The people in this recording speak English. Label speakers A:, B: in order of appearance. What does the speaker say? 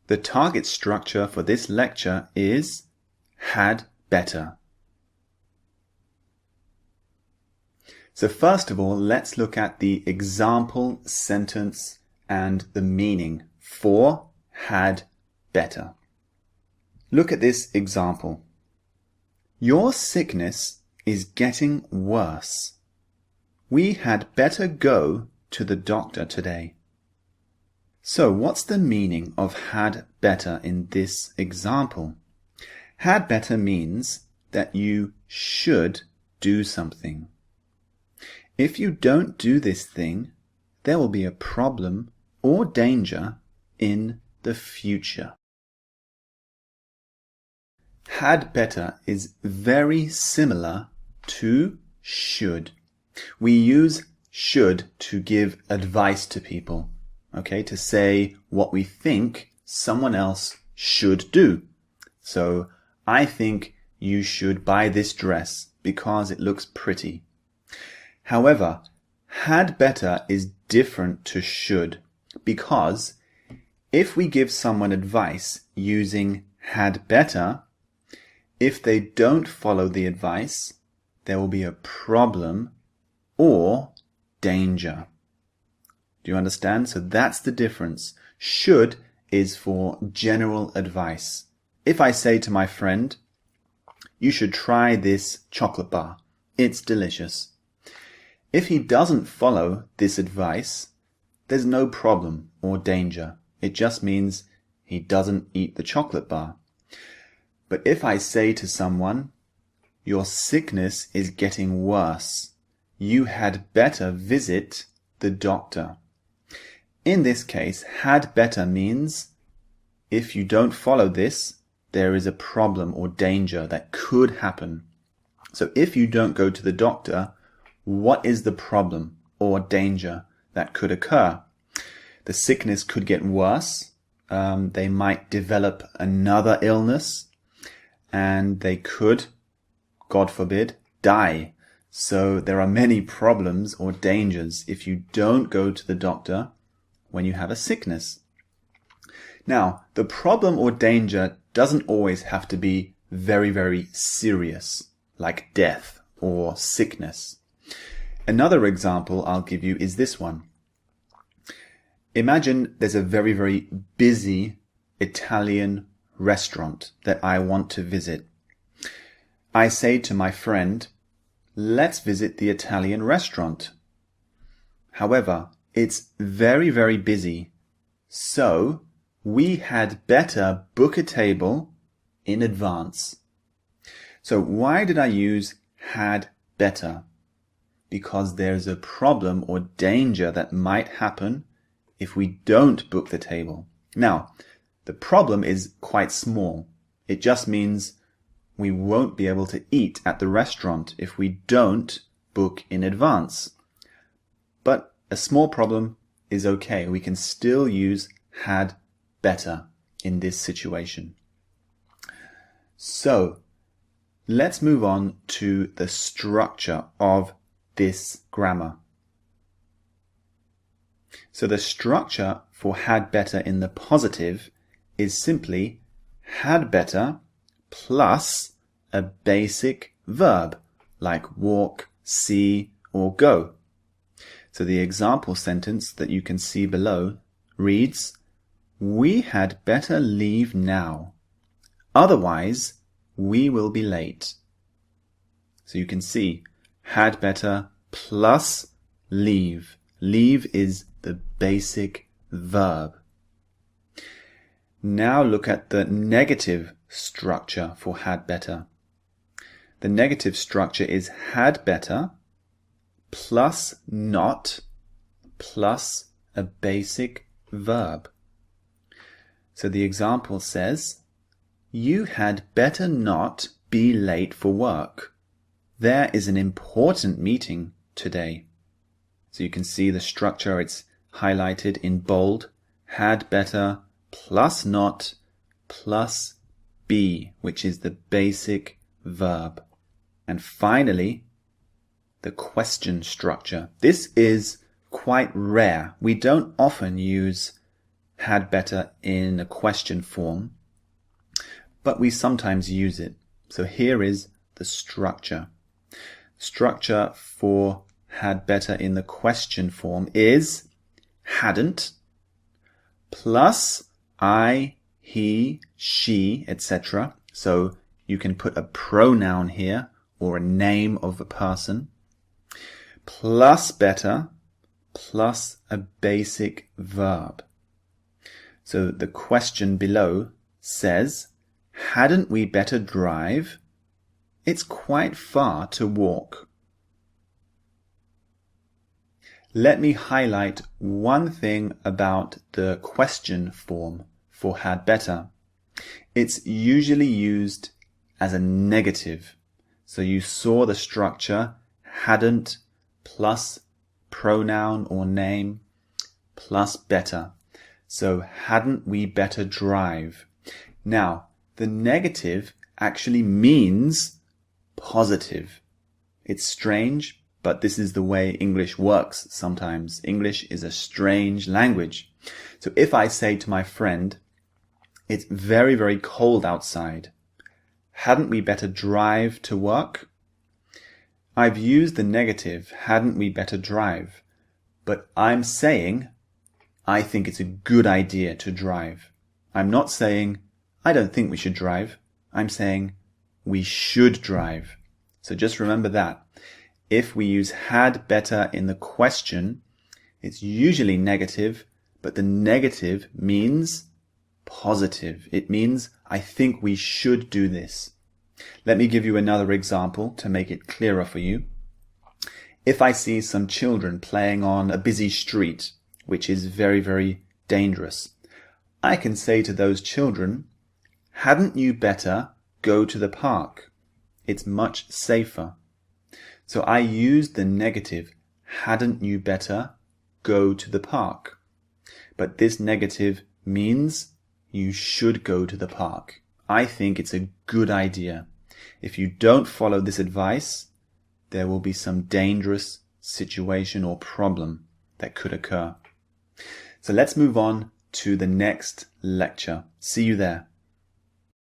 A: The target structure for this lecture is had better. So first of all, let's look at the example sentence and the meaning for had better. Look at this example. Your sickness is getting worse. We had better go to the doctor today. So what's the meaning of had better in this example? Had better means that you should do something. If you don't do this thing, there will be a problem or danger in the future. Had better is very similar to should. We use should to give advice to people, okay, to say what we think someone else should do. So, I think you should buy this dress because it looks pretty. However, had better is different to should because if we give someone advice using had better, if they don't follow the advice, there will be a problem or danger. Do you understand? So that's the difference. Should is for general advice. If I say to my friend, you should try this chocolate bar. It's delicious. If he doesn't follow this advice, there's no problem or danger. It just means he doesn't eat the chocolate bar. But if I say to someone, your sickness is getting worse, you had better visit the doctor. In this case, had better means if you don't follow this, there is a problem or danger that could happen. So if you don't go to the doctor, what is the problem or danger that could occur? The sickness could get worse. They might develop another illness and they could, God forbid, die. So there are many problems or dangers if you don't go to the doctor when you have a sickness. Now, the problem or danger doesn't always have to be very, very serious, like death or sickness. Another example I'll give you is this one. Imagine there's a very, very busy Italian restaurant that I want to visit. I say to my friend, let's visit the Italian restaurant. However, it's very, very busy. So we had better book a table in advance. So why did I use had better? Because there's a problem or danger that might happen if we don't book the table. Now, the problem is quite small. It just means we won't be able to eat at the restaurant if we don't book in advance. But a small problem is okay. We can still use had better in this situation. So, let's move on to the structure of this grammar. So the structure for had better in the positive is simply had better plus a basic verb like walk, see, or go. So the example sentence that you can see below reads, we had better leave now. Otherwise, we will be late. So you can see had better plus leave. Leave is the basic verb. Now look at the negative structure for had better. The negative structure is had better plus not plus a basic verb. So the example says, you had better not be late for work. There is an important meeting today. So you can see the structure, it's highlighted in bold. Had better plus not plus be, which is the basic verb. And finally, the question structure. This is quite rare. We don't often use had better in a question form, but we sometimes use it. So here is the structure. Structure for had better in the question form is hadn't plus I, he, she, etc. So you can put a pronoun here or a name of a person, plus better, plus a basic verb. So the question below says, hadn't we better drive? It's quite far to walk. Let me highlight one thing about the question form for had better. It's usually used as a negative. So you saw the structure, hadn't plus pronoun or name plus better. So hadn't we better drive? Now, the negative actually means positive. It's strange, but this is the way English works sometimes. English is a strange language. So if I say to my friend, it's very, very cold outside, hadn't we better drive to work? I've used the negative, hadn't we better drive? But I'm saying, I think it's a good idea to drive. I'm not saying, I don't think we should drive. I'm saying, we should drive. So just remember that. If we use had better in the question, it's usually negative, but the negative means positive. It means, I think we should do this. Let me give you another example to make it clearer for you. If I see some children playing on a busy street, which is very, very dangerous, I can say to those children, hadn't you better go to the park? It's much safer. So I used the negative, hadn't you better go to the park? But this negative means you should go to the park. I think it's a good idea. If you don't follow this advice, there will be some dangerous situation or problem that could occur. So let's move on to the next lecture. See you there.